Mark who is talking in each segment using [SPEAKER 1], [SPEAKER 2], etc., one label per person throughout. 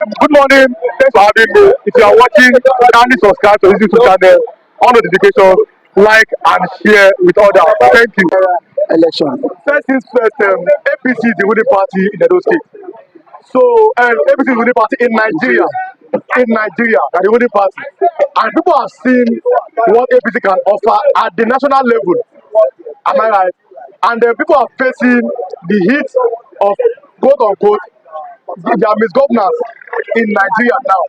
[SPEAKER 1] Good morning. Thanks for having me. If you are watching, kindly subscribe to this YouTube channel, on notifications, like and share with others. Thank you.
[SPEAKER 2] Election.
[SPEAKER 1] First things first, APC is the ruling party in Edo State. So, APC is the ruling party in Nigeria. In Nigeria, they are the ruling party. And people have seen what APC can offer at the national level. Am I right? And people are facing the heat of quote unquote their misgovernance in Nigeria now.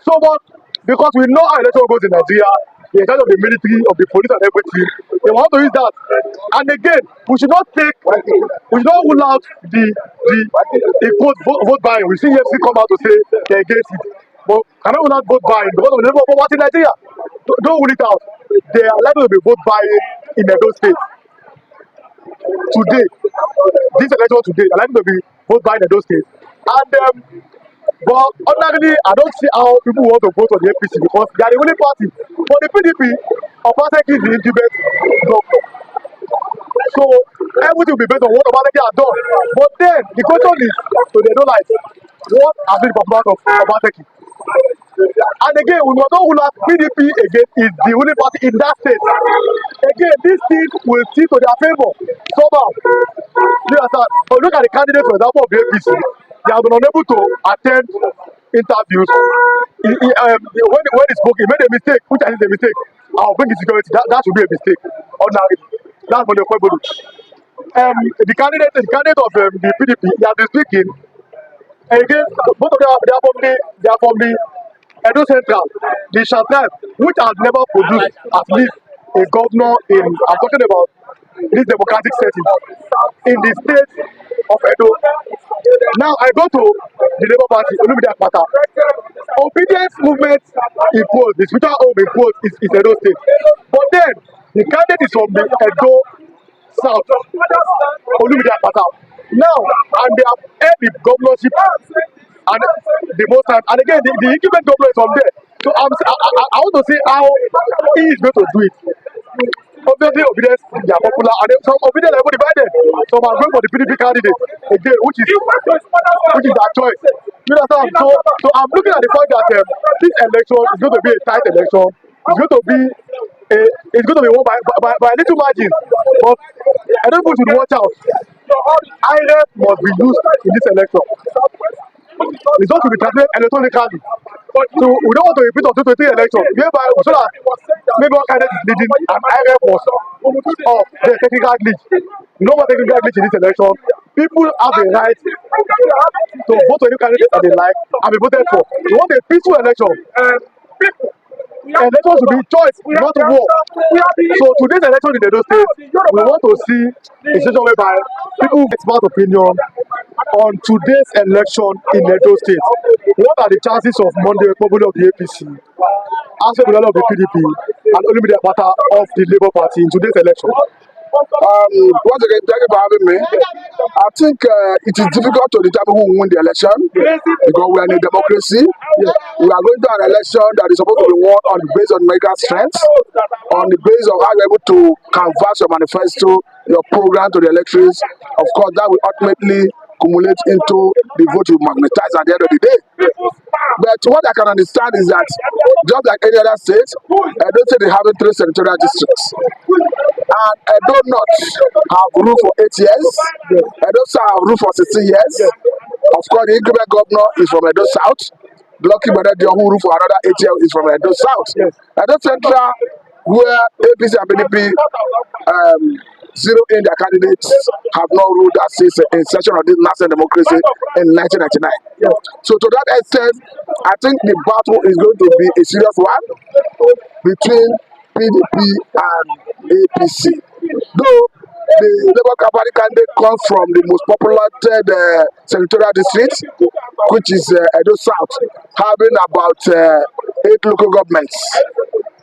[SPEAKER 1] So what? Because we know how election goes in Nigeria, the charge of the military, of the police and everything, they want to use that. And again, we should not rule out the quote vote buying. We see EFC come out to say they're against it. But cannot rule out vote buying because of the level of poverty in Nigeria. Don't rule it out. They are likely to be vote buying in Edo State today. This election today, are likely to be vote buying in Edo State. And but ordinarily, I don't see how people want to vote for the APC because they are the ruling party. For the PDP, Obaseki is the incumbent governor. So everything will be based on what Obaseki has done. But then the question is, so they don't like what has been the performance of Obaseki. And again, we must not rule out PDP again is the ruling party in that state. Again, this thing will see to their favour somehow. You understand? But look at the candidates, for example, of the APC. They have been unable to attend interviews. When he spoke, he made a mistake, which I think is a mistake. I'll bring insecurity. That should be a mistake. Ordinarily. That's for the Kwebulu. The candidate of the PDP, he has been speaking. And again, both of them they are from the Edo Central, the Shantan, which has never produced at least a governor in, I'm talking about this democratic setting, in the state of Edo. Now I go to the Labour Party, Obedience movement in quotes, the spiritual home in quotes is Edo State. But then the candidate is from the Edo South, now, and they have held the governorship and the most time. And again, the incumbent governor is from there. So I want to see how he is going to do it. Obviously, obedience they are popular, and then some obedience are divided. Some are going for the PDP candidate again, which is their choice. You understand? So I'm looking at the fact that this election is going to be a tight election. It's going to be won by little margins. But I don't think we should watch out. INEC must be used in this election. Results will be calculated electronically. So we don't want to repeat of 2023 election. Whereby so that maybe one candidate is leading and INEC was the technical glitch. No more technical glitch in this election. People have the right to vote for any candidate that they like and be voted for. We want a peaceful election. Election should be choice, not war. So today's election in Edo State, we want to see a situation whereby people get smart opinion on today's election in Edo State. What are the chances of Monday Republic of the APC, Aso of the PDP, and Olumide Akpata of the Labour Party in today's election?
[SPEAKER 2] Once again, thank you for having me. I think it is difficult to determine who will win the election because we are in a democracy. We are going to an election that is supposed to be won on the basis of numerical strength, on the basis of how you're able to canvass your manifesto, your program to the electorates. Of course, that will ultimately accumulate into the vote you magnetize at the end of the day. But what I can understand is that just like any other state, I don't say they have 3 senatorial districts. And I do not have ruled for 8 years. I don't say I have ruled for 16 years. Of course, the incumbent governor is from Edo South. Lucky Benedio, who ruled for another 8 years, is from Edo South. Edo Central, where APC and PDP zero in their candidates, have not ruled that since the inception of this national democracy in 1999. So to that extent, I think the battle is going to be a serious one between PDP and APC. Though the Labour Party candidate comes from the most populated senatorial district, which is Edo South, having about 8 local governments,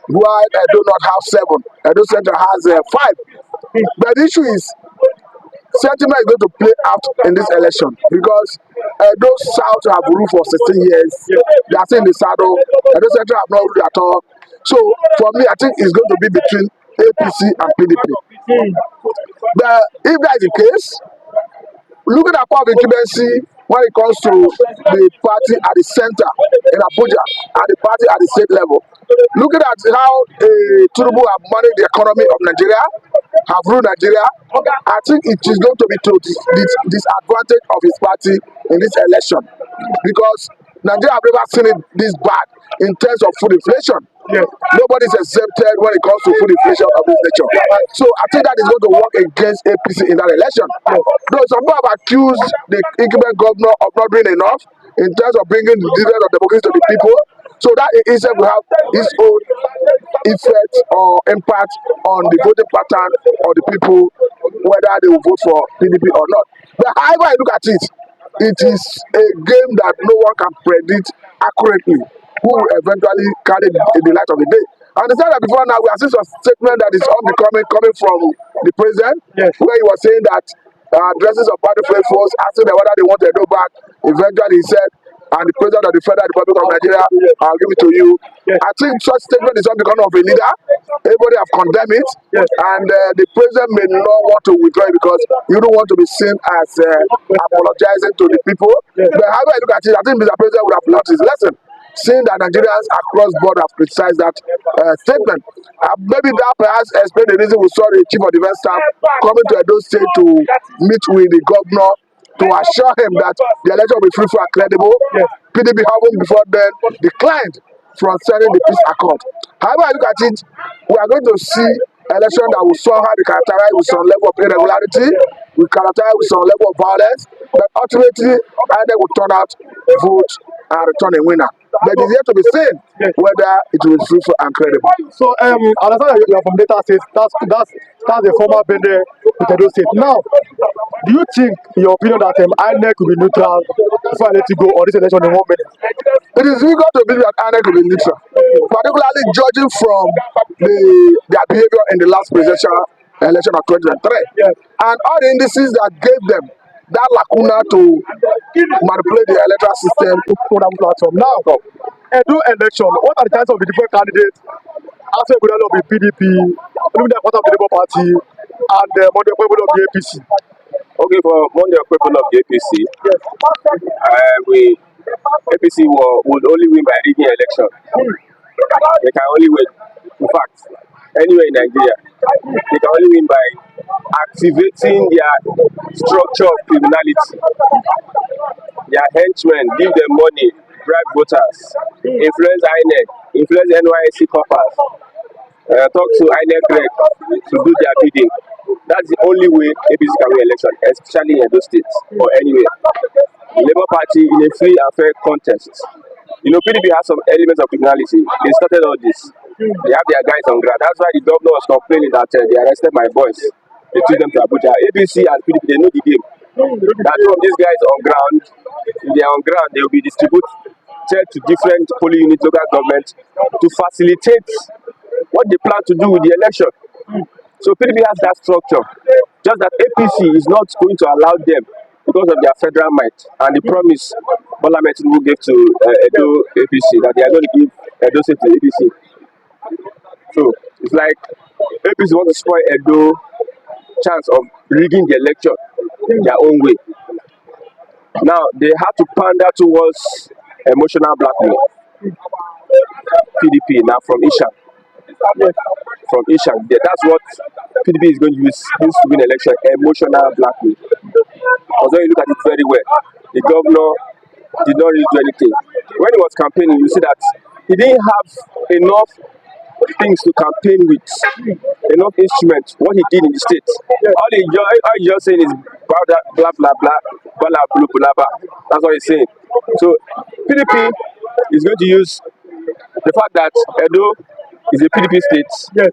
[SPEAKER 2] while I do not have 7. Edo Central has 5. But the issue is, sentiment is going to play out in this election because those South have ruled for 16 years. They are still in the saddle. Those Central have not ruled at all. So for me, I think it's going to be between APC and PDP. But if that is the case, looking at power of incumbency, when it comes to the party at the center in Abuja and the party at the state level. Looking at how Tinubu have managed the economy of Nigeria, have ruled Nigeria, I think it is going to be to this disadvantage of his party in this election, because Nigeria have never seen it this bad in terms of food inflation. Yes. Nobody is exempted when it comes to food inflation of this nature. So I think that is going to work against APC in that election. Though some people have accused the incumbent governor of not doing enough in terms of bringing the dividend of democracy to the people. So that itself will have its own effect or impact on the voting pattern of the people, whether they will vote for PDP or not. But however I look at it, it is a game that no one can predict accurately who will eventually carry the light of the day. And the that before now, we have seen some statement that is coming from the president, yes, where he was saying that addresses of party force, asking them whether they want to go back. Eventually he said, and the president of the Federal Republic of Nigeria, I'll give it to you. Yes. I think such statement is not because of a leader. Everybody have condemned it. Yes. And the president may not want to withdraw it because you don't want to be seen as apologizing to the people. Yes. But however I look at it, I think Mr. President would have learned his lesson, seeing that Nigerians across board have criticized that statement. Maybe that perhaps explain the reason we saw the chief of defense staff coming to Edo State to meet with the governor to assure him that the election will be free, fair, and credible. Yes. PDP having before then declined from signing the peace accord. However I look at it, we are going to see election that will somehow be characterized with some level of irregularity, will characterize with some level of violence, but ultimately either will turn out, vote, and return a winner. But it is yet to be seen whether it will be fruitful and credible.
[SPEAKER 1] So, I understand that you are from Delta State. That's the former Bende with Edo State. Now, do you think, in your opinion, that INEC will be neutral before I let you go on this election in 1 minute?
[SPEAKER 2] It is difficult to believe that INEC will be neutral, particularly judging from their behavior in the last presidential election of 2023. Yes. And all the indices that gave them that lacuna to manipulate the electoral system on that platform. Now,
[SPEAKER 1] Edo election, what are the chances of the different candidates after the of the PDP, the part of the Labour Party, and the Monday people of the APC?
[SPEAKER 3] Okay, for Monday people of the APC, yes, APC would only win by rigging election. They can only win. In fact, anywhere in Nigeria, they can only win by activating their structure of criminality. Their henchmen give them money, bribe voters, influence INEC, influence NYSC corpers, talk to INEC rec to do their bidding. That's the only way APC can win election, especially in Edo State or anywhere. The Labour Party in a free and fair contest. You know, PDP has some elements of criminality. They started all this. They have their guys on ground. That's why the governor was complaining that they arrested my boys. They took them to Abuja. APC and PDP, they know the game. That from these guys on ground, if they are on ground, they will be distributed to different polling units, local government, to facilitate what they plan to do with the election. So PDP has that structure. Just that APC is not going to allow them because of their federal might and the promise Bola Tinubu gave to Edo APC that they are going to give Edo State to APC. So it's like APC want to spoil Edo chance of rigging the election their own way. Now they have to pander towards emotional blackmail. PDP now from Isha. From Isha. That's what PDP is going to use to win election, emotional blackmail. Although you look at it very well, the governor did not really do anything. When he was campaigning, you see that he didn't have enough things to campaign with, enough instruments, what he did in the state. All he just saying is blah, blah, blah, blah, blah, blah, blah, blah. That's what he's saying. So PDP is going to use the fact that Edo is a PDP state, yes,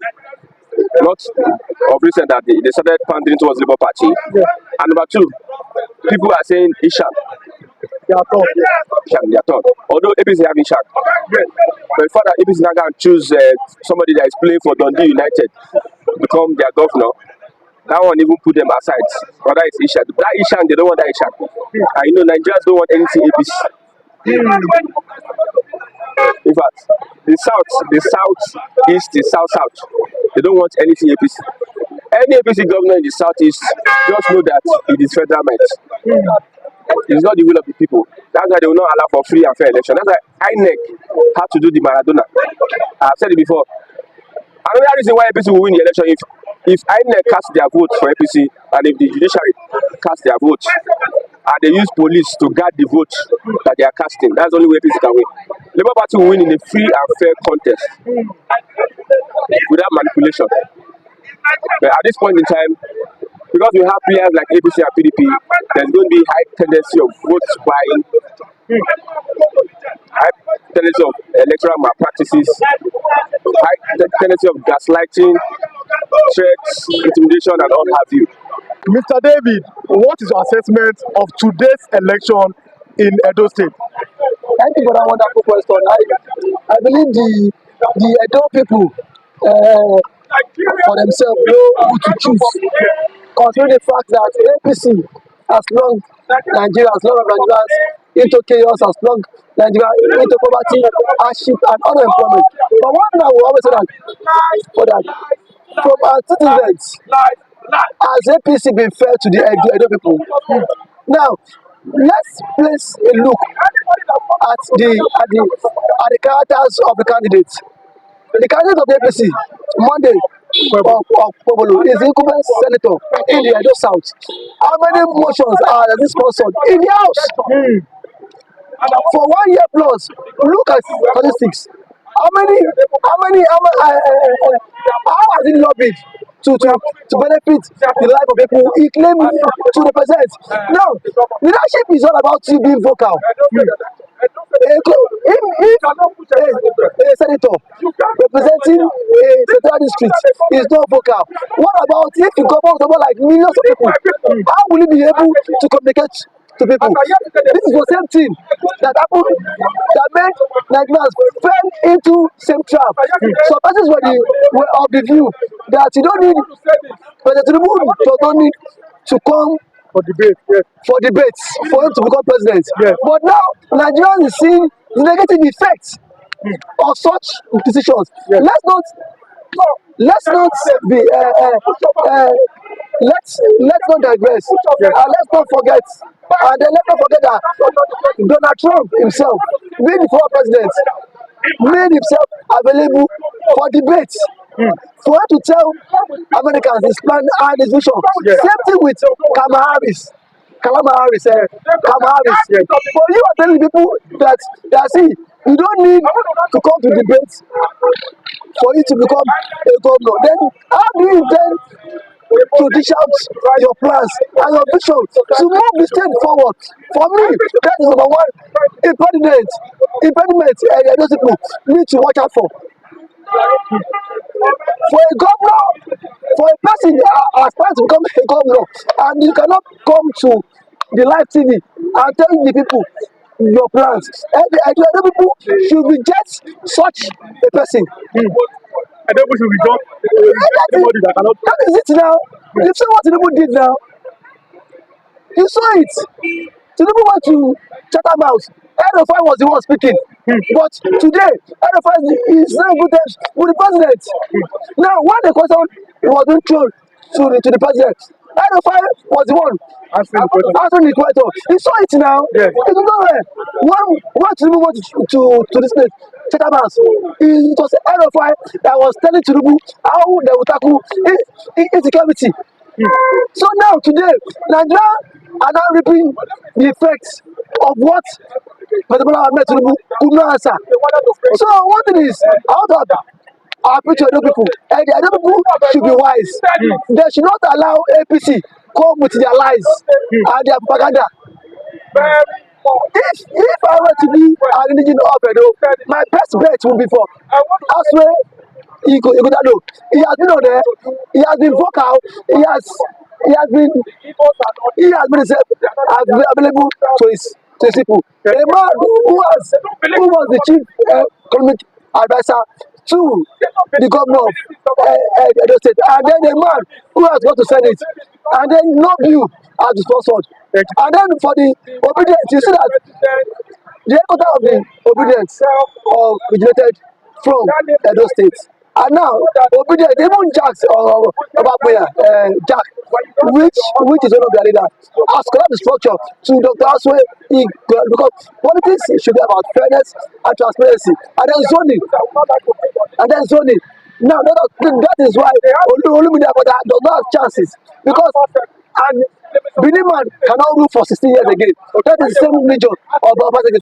[SPEAKER 3] not of recent that they started pandering towards Labour Party. Yes. And number two, people are saying Ishak. They are thought. They are thought. Although APC have Ishak. Yes. But the fact that APC now can choose somebody that is playing for Dundee United to become their governor, that one even put them aside. But that is Ishak. That Ishak, they don't want that Ishak. And you know, Nigerians don't want anything APC. In fact, the southeast, the south, they don't want anything APC. Any APC governor in the southeast just know that it is federal might. It's not the will of the people. That's why they will not allow for free and fair election. That's why INEC had to do the Maradona. I've said it before. Another reason why APC will win the election if INEC cast their vote for APC and if the judiciary cast their vote and they use police to guard the vote that they are casting, that's the only way APC can win. Labour Party will win in a free and fair contest without manipulation. But at this point in time, because we have players like APC and PDP, there's going to be high tendency of vote buying, high tendency of electoral malpractices, high tendency of gaslighting, threats, intimidation, and all have you.
[SPEAKER 1] Mr. David, what is your assessment of today's election in Edo State?
[SPEAKER 4] Thank you for that wonderful question. I believe the Edo people for themselves know who to choose, considering the fact that APC has long Nigeria, as long as Nigerians into chaos, as long Nigeria into poverty, hardship, and unemployment. But one thing I will always say that from our citizens, has APC been fair to the Edo people? Now, let's place a look at the characters of the candidates. The candidate of the APC, Monday of Pobolo, is the incumbent senator in the Edo South. How many motions are this sponsored in the House? For 1 year plus, look at statistics. How has he lobbied to benefit the life of people he claimed to represent? Now, leadership is all about you being vocal. If a senator representing a central district is not vocal, what about if you govern like millions of people? How will he be able to communicate to people? This is the same thing that happened that made Nigerians fell into same trap. So persons were of the view that you don't need President Tinubu don't need to come
[SPEAKER 1] For debate, yes.
[SPEAKER 4] for debates for him to become president.
[SPEAKER 1] Yes.
[SPEAKER 4] But now Nigerians is seeing the negative effects of such decisions.
[SPEAKER 1] Yes.
[SPEAKER 4] Let's not be let's not digress.
[SPEAKER 1] Yes.
[SPEAKER 4] And let's not forget. And then let's not forget that Donald Trump himself, being the former president, made himself available for debates. For him to tell Americans his plan and his vision.
[SPEAKER 1] Yes.
[SPEAKER 4] Same thing with Kamala Harris. Yes. But you are telling people that see, you don't need to come to debate for you to become a governor. Then how do you intend to dish out your plans and your vision to move the state forward? For me, that is number one impediment those people need to watch out for. For a governor, for a person aspiring to become a governor, and you cannot come to the live TV and tell the people your plans. And the other people should reject such a person.
[SPEAKER 1] And then we should reject anybody that cannot.
[SPEAKER 4] That is it now. You saw what Tinubu did now. You saw it. Tinubu went to Chatham House. Erufai was the one speaking. But today, Erufai is not good terms with the president. Now, when the question was being thrown to the president, Erufai was the one answering the question. You saw it now.
[SPEAKER 1] Yes.
[SPEAKER 4] It was not there. When Tinubu went to this place, Chatham House, it was Erufai that was telling Tinubu how they would tackle insecurity. So now, today, Nigeria are now reaping the effects of what President Ahmed Tinubu could not answer. So one thing is, I want to appeal to Edo people, and the Edo people should be wise. They should not allow APC come with their lies and their propaganda. If I were to be an indigenous of Edo, my best bet would be for Aswe Igodalo. He has been on there, he has been vocal, he has been available to his people. A man who was the chief economic advisor to the governor of Edo State, and then a man who has gone to Senate, and then no bill has been sponsored. And then for the obedience, you see that the headquarters of the obedience originated from Edo State. And now, obedient, even Jack's Jack, which is one of their leaders, has collapsed the structure to Dr. Aswe because politics should be about fairness and transparency. And then zoning. Now that is why Olumide does not have chances because and Benin man cannot rule for 16 years again. That is the same religion of Obaseki.